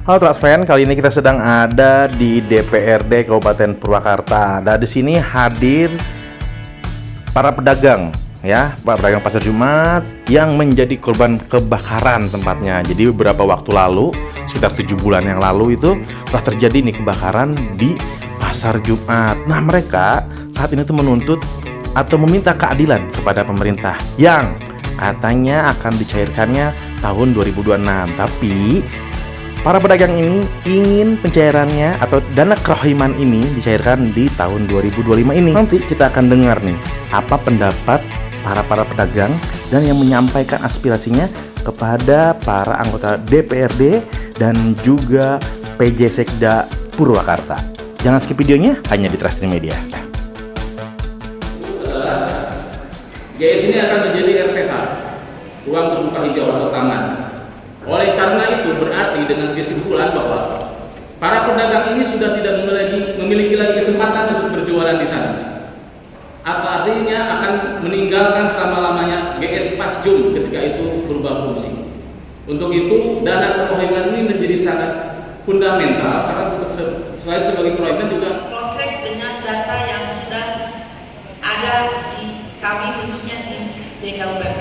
Halo Transfan, kali ini kita sedang ada di DPRD Kabupaten Purwakarta. Dan di sini hadir para pedagang, ya, para pedagang pasar Jumat yang menjadi korban kebakaran tempatnya. Jadi beberapa waktu lalu, sekitar 7 bulan yang lalu itu telah terjadi nih kebakaran di pasar Jumat. Nah, mereka saat ini tuh menuntut atau meminta keadilan kepada pemerintah yang katanya akan dicairkannya tahun 2026. Tapi para pedagang ini ingin pencairannya atau dana kerohiman ini dicairkan di tahun 2025 ini. Nanti kita akan dengar nih apa pendapat para pedagang dan yang menyampaikan aspirasinya kepada para anggota DPRD dan juga PJ Sekda Purwakarta. Jangan skip videonya hanya di Truststream Media. GS ini akan menjadi RTH, ruang terbuka hijau atau taman. Oleh karena itu berarti dengan kesimpulan bahwa para pedagang ini sudah tidak memiliki lagi kesempatan untuk berjualan di sana. Atau artinya akan meninggalkan selama-lamanya GS Pasjum ketika itu berubah fungsi. Untuk itu dana kerohiman ini menjadi sangat fundamental karena selain sebagai kerohiman juga cross-check dengan data yang sudah ada di kami khususnya di DKUPP.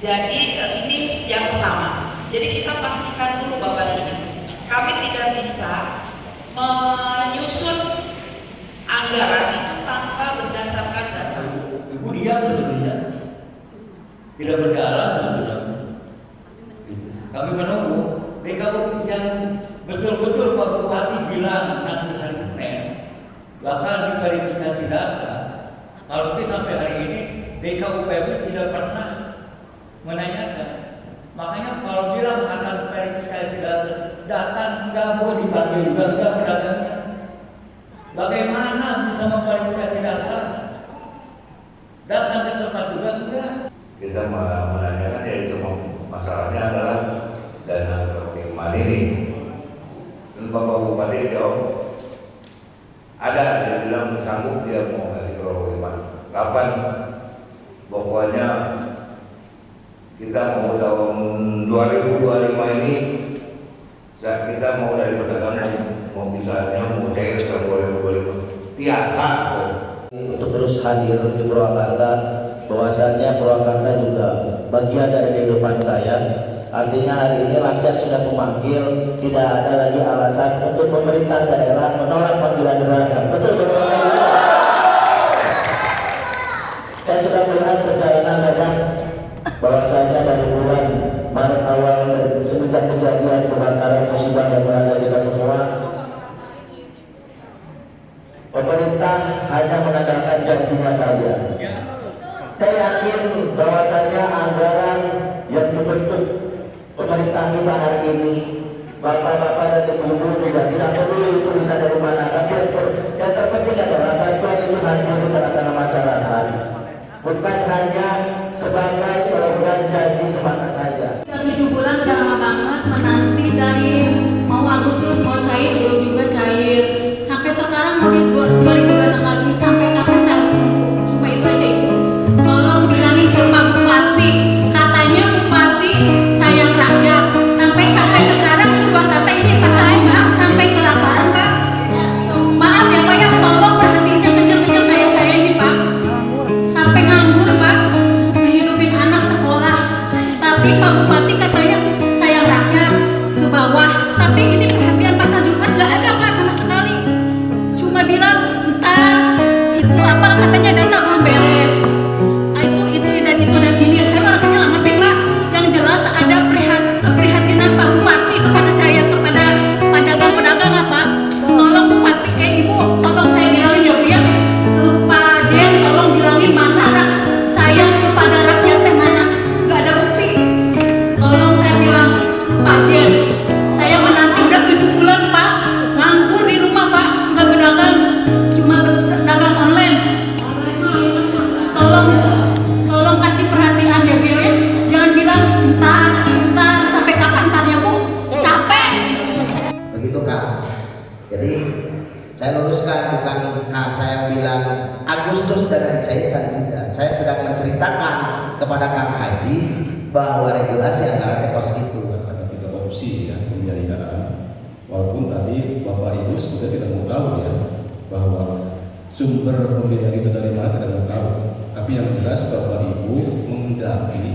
Jadi ini yang pertama. Jadi kita pastikan dulu Bapak ini, kami tidak bisa menyusun anggaran itu tanpa berdasarkan data. Dia benar-benar tidak berjalan benar. Kami menunggu DKU yang betul-betul Pak Bupati bilang nanti hari Senin bakal diverifikasi data. Kalau sampai hari ini DKUPP tidak pernah menanyakan. Makanya kalau bilang akan verifikasi data nggak mau dibagi juga pedagangnya. Bagaimana bisa memverifikasi data? Datang ke tempat juga enggak. Kita menanyakan yaitu masalahnya adalah dana kerohiman ini. Dan Bapak Bupati jawab ada yang bilang sanggup dia mau kasih kerohiman. Kapan? Pokoknya kita mau tahun 2025 ini kita mau dari pedagang mau misalnya mau cair tahun 2025 biasa untuk terus hadir di Purwakarta. Bahwasannya Purwakarta juga bagian dari kehidupan saya. Artinya hari ini rakyat sudah memanggil, tidak ada lagi alasan untuk pemerintah daerah menolak panggilan rakyat. Betul betul. Saya sudah melihat perjalanan memang bahwasanya dari bulan Maret awal semenjak kejadian kebakaran musibah yang melanda kita semua, pemerintah hanya mengandalkan janjinya saja. Saya yakin bahwasanya anggaran yang dibentuk pemerintah kita hari ini, bapak-bapak dan ibu-ibu juga tidak peduli itu bisa dari mana, tapi yang terpenting adalah bantuan itu hadir di tengah-tengah masyarakat. Bukan hanya sebagai slogan janji semata saja. 7 bulan udah lama banget menanti dari mau Agustus mau cair belum juga cair. Sampai sekarang mau di 2026 lagi sampai kapan saya harus tunggu? Cuma itu aja Ibu. Tolong bilangin ke Pak Bupati, katanya Bupati sayang rakyat. Sampai sekarang di Purwakarta ini pas saya Pak sampai kelaparan Pak. Maaf ya Pak ya, tolong perhatiin yang kecil-kecil kayak saya ini Pak. Sampai nganggur Pak, ngehidupin anak sekolah. Tapi Pak Bupati katanya sayang rakyat ke bawah. Tapi ini perhatian pasar Jumat nggak ada Pak sama sekali. Cuma bilang entar itu apa katanya data belum beres. Itu dan ini. Saya orang kecil nggak ngerti Pak. Yang jelas ada prihatinan Pak Bupati kepada saya, kepada pedagang-pedagang apa. Tolong Bupati, Ibu, tolong saya bilangin ya Bu ya. Ke Pak Jen, tolong bilangin mana sayang kepada rakyat teh mana. Nggak ada bukti. Tolong saya bilang Pak Jen, saya menanti udah 7 bulan Pak, nganggur di rumah Pak, nggak berdagang, cuma dagang online. Tolong kasih perhatian ya Bu ya. Jangan bilang entar sampai kapan entarnya Bu, capek. Begitu Kak. Jadi saya luruskan, bukan saya bilang Agustus dana dicairkan, tidak. Saya sedang menceritakan kepada Kang Haji bahwa regulasi anggaran kos itu ada 3 opsi ya. pembiayaan. Walaupun tadi Bapak Ibu sebenarnya tidak mau tahu ya bahwa sumber pembiayaan itu dari mana, tidak mau tahu. Tapi yang jelas Bapak Ibu menghendaki,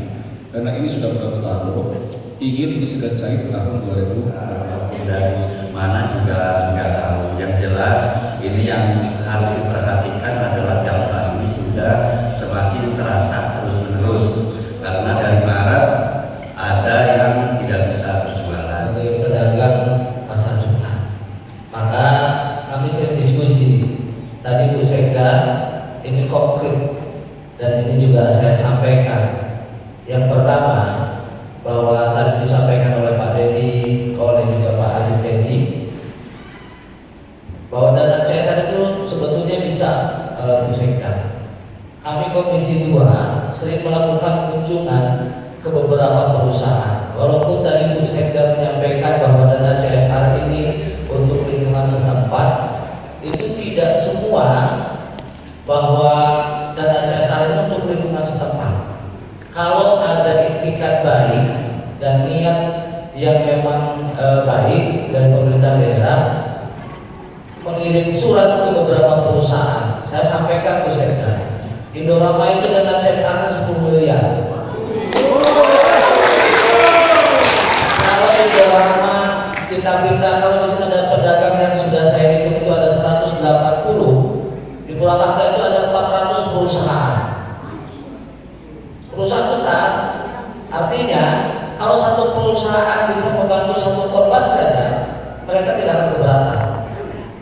karena ini sudah berlalu, ingin disegera cair tahun 2020. Dari mana juga nggak tahu. Yang jelas ini yang harus diperhatikan adalah dampak ini sudah semakin terasa terus-menerus, karena dari Maret ada yang tidak bisa berjualan. Sebagai pedagang pasar Jumat, maka kami sering diskusi. Tadi Bu Sekda ini konkret dan ini juga saya sampaikan. Yang pertama, bahwa tadi disampaikan oleh Pak Dedi, oleh juga Pak Haji Teddy, bahwa dana CSR itu sebetulnya bisa Bu Sekda. Kami Komisi 2 sering melakukan kunjungan ke beberapa perusahaan. Walaupun tadi Bu Sekda menyampaikan bahwa dana CSR ini untuk lingkungan setempat, itu tidak semua bahwa dana CSR itu untuk lingkungan setempat. Kalau ada itikat baik dan niat yang memang baik dari pemerintah daerah mengirim surat ke beberapa perusahaan, saya sampaikan Bu Sekda, Indorama itu dana CSR 10 miliar. Kalau Indorama kita minta, kalau di sini ada pedagang yang sudah saya hitung itu ada 180, di Purwakarta itu ada 400 perusahaan. Perusahaan besar, artinya kalau satu perusahaan bisa membantu satu korban saja, mereka tidak akan keberatan.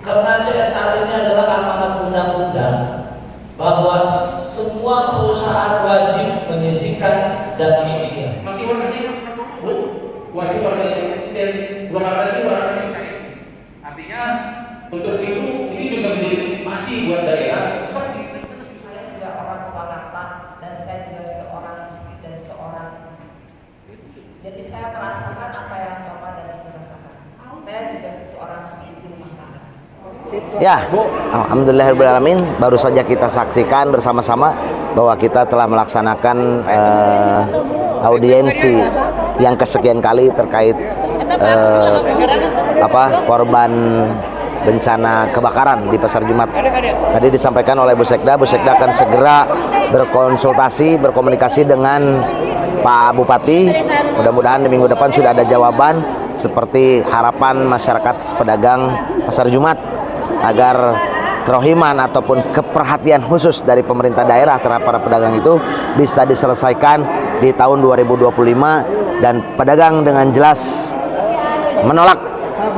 Karena CSR ini adalah amanat undang-undang bahwa semua perusahaan wajib menyisihkan dana sosial. Masih warnanya masih warnanya dan warnanya warnanya kayak. Artinya untuk itu ini juga menjadi motivasi buat daerah. Saya juga orang Purwakarta dan saya juga seorang istri dan seorang ibu. Jadi saya merasakan apa yang Bapak dan Ibu rasakan. Saya juga seorang ibu rumah tangga. Ya, alhamdulillahirrahmanirrahim. Baru saja kita saksikan bersama-sama bahwa kita telah melaksanakan audiensi yang kesekian kali terkait korban bencana kebakaran di Pasar Jumat. Tadi disampaikan oleh Bu Sekda akan segera berkonsultasi, berkomunikasi dengan Pak Bupati. Mudah-mudahan di minggu depan sudah ada jawaban seperti harapan masyarakat pedagang Pasar Jumat agar kerohiman ataupun keperhatian khusus dari pemerintah daerah terhadap para pedagang itu bisa diselesaikan di tahun 2025 dan pedagang dengan jelas menolak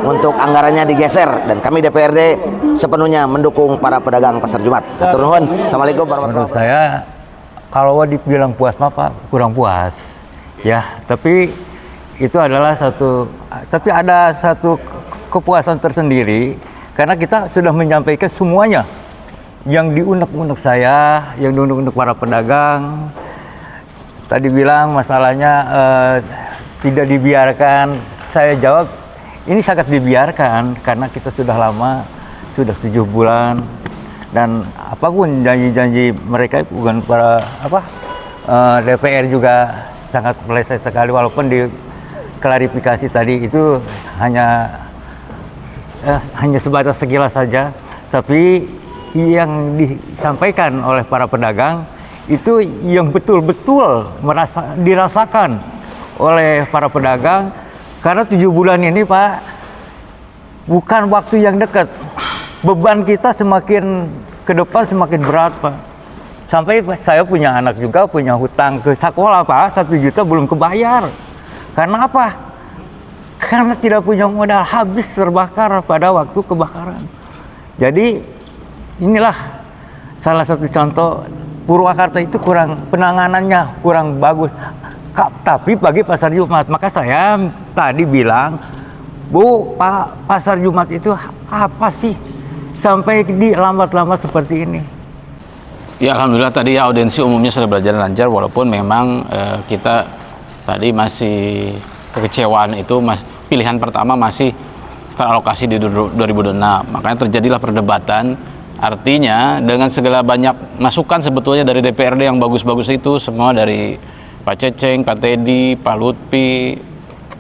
untuk anggarannya digeser, dan kami DPRD sepenuhnya mendukung para pedagang Pasar Jumat. Hatur nuhun. Assalamualaikum warahmatullahi wabarakatuh. Menurut saya kalau dibilang puas Pak kurang puas ya, tapi itu adalah tapi ada satu kepuasan tersendiri karena kita sudah menyampaikan semuanya yang diunek-unek saya, yang diunek-unek para pedagang. Tadi bilang masalahnya tidak dibiarkan, saya jawab ini sangat dibiarkan karena kita sudah lama, sudah 7 bulan, dan apapun janji-janji mereka bukan para DPR juga sangat meleset sekali, walaupun di klarifikasi tadi itu hanya sebatas sekilas saja, tapi yang disampaikan oleh para pedagang itu yang betul-betul dirasakan oleh para pedagang. Karena 7 bulan ini Pak bukan waktu yang dekat, beban kita semakin ke depan semakin berat Pak. Sampai saya punya anak juga, punya hutang ke sekolah Pak, 1 juta belum kebayar. Karena apa? Karena tidak punya modal, habis terbakar pada waktu kebakaran. Jadi inilah salah satu contoh Purwakarta itu penanganannya kurang bagus. Tapi bagi Pasar Jumat, maka saya tadi bilang, Bu, Pak, Pasar Jumat itu apa sih sampai dilambat-lambat seperti ini? Ya alhamdulillah tadi ya audiensi umumnya sudah berjalan lancar, walaupun memang kita tadi masih kekecewaan itu pilihan pertama masih teralokasi di 2026, makanya terjadilah perdebatan. Artinya dengan segala banyak masukan sebetulnya dari DPRD yang bagus-bagus itu semua, dari Pak Ceceng, Pak Teddy, Pak Lutfi,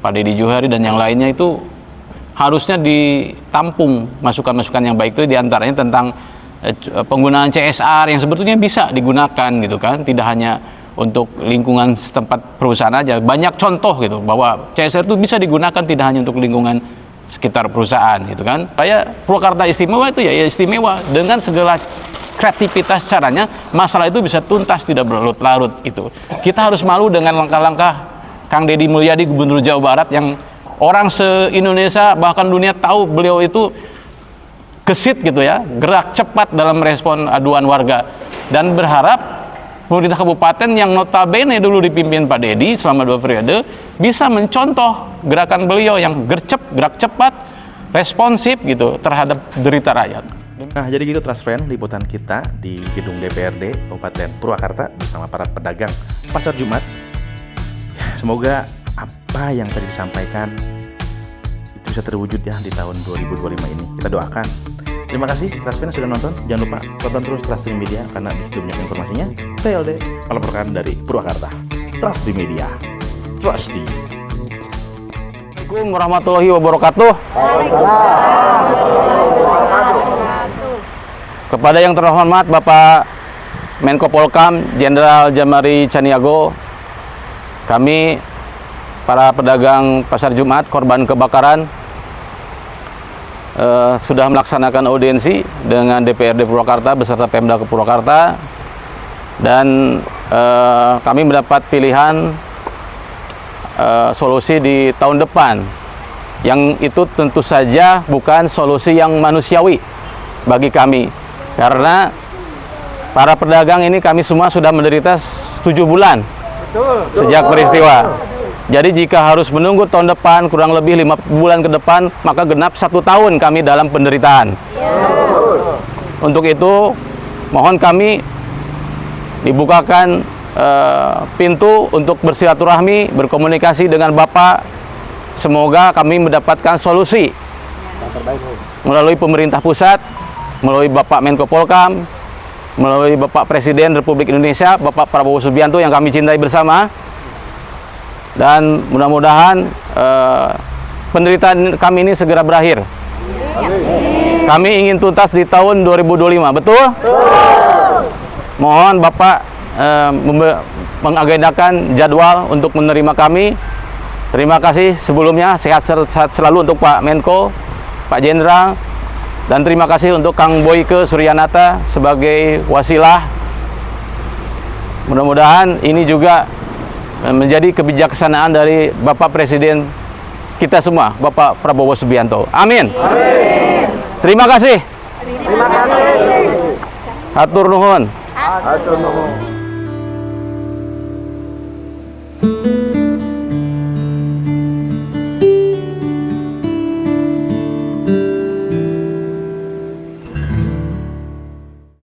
Pak Deddy Johari dan yang lainnya itu harusnya ditampung masukan-masukan yang baik itu, diantaranya tentang penggunaan CSR yang sebetulnya bisa digunakan gitu kan, tidak hanya untuk lingkungan setempat perusahaan aja. Banyak contoh gitu bahwa CSR itu bisa digunakan tidak hanya untuk lingkungan sekitar perusahaan gitu kan. Saya Purwakarta istimewa itu ya istimewa dengan segala kreativitas caranya, masalah itu bisa tuntas, tidak berlarut-larut gitu. Kita harus malu dengan langkah-langkah Kang Deddy Mulyadi, Gubernur Jawa Barat, yang orang se-Indonesia bahkan dunia tahu beliau itu gesit gitu ya, gerak cepat dalam merespon aduan warga, dan berharap pemerintah kabupaten yang notabene dulu dipimpin Pak Deddy selama 2 periode bisa mencontoh gerakan beliau yang gercep, gerak cepat, responsif gitu terhadap derita rakyat. Nah, jadi gitu Trust Friend, liputan kita di gedung DPRD Kabupaten Purwakarta bersama para pedagang Pasar Jumat. Semoga apa yang tadi disampaikan itu bisa terwujud ya di tahun 2025 ini. Kita doakan. Terima kasih Trust Friend sudah nonton. Jangan lupa tonton terus Trust Media karena di situ banyak informasinya. Saya Alde, pelaporan dari Purwakarta. Trust Media. Trusty. Assalamualaikum warahmatullahi wabarakatuh. Kepada yang terhormat Bapak Menko Polkam Jenderal Jamari Caniago, kami para pedagang Pasar Jumat korban kebakaran sudah melaksanakan audiensi dengan DPRD Purwakarta beserta Pemda Purwakarta, dan kami mendapat pilihan solusi di tahun depan yang itu tentu saja bukan solusi yang manusiawi bagi kami, karena para pedagang ini kami semua sudah menderita 7 bulan sejak peristiwa. Jadi jika harus menunggu tahun depan kurang lebih 5 bulan ke depan, maka genap 1 tahun kami dalam penderitaan. Untuk itu mohon kami dibukakan pintu untuk bersilaturahmi, berkomunikasi dengan Bapak. Semoga kami mendapatkan solusi melalui pemerintah pusat, melalui Bapak Menko Polkam, melalui Bapak Presiden Republik Indonesia, Bapak Prabowo Subianto yang kami cintai bersama. Dan mudah-mudahan penderitaan kami ini segera berakhir. Kami ingin tuntas di tahun 2025, betul? Mohon Bapak mengagendakan jadwal untuk menerima kami. Terima kasih sebelumnya, sehat selalu untuk Pak Menko, Pak Jenderal, dan terima kasih untuk Kang Boyke Suryanata sebagai wasilah. Mudah-mudahan ini juga menjadi kebijaksanaan dari Bapak Presiden kita semua, Bapak Prabowo Subianto. Amin. Amin. Terima kasih. Terima kasih. Hatur nuhun. Hatur nuhun.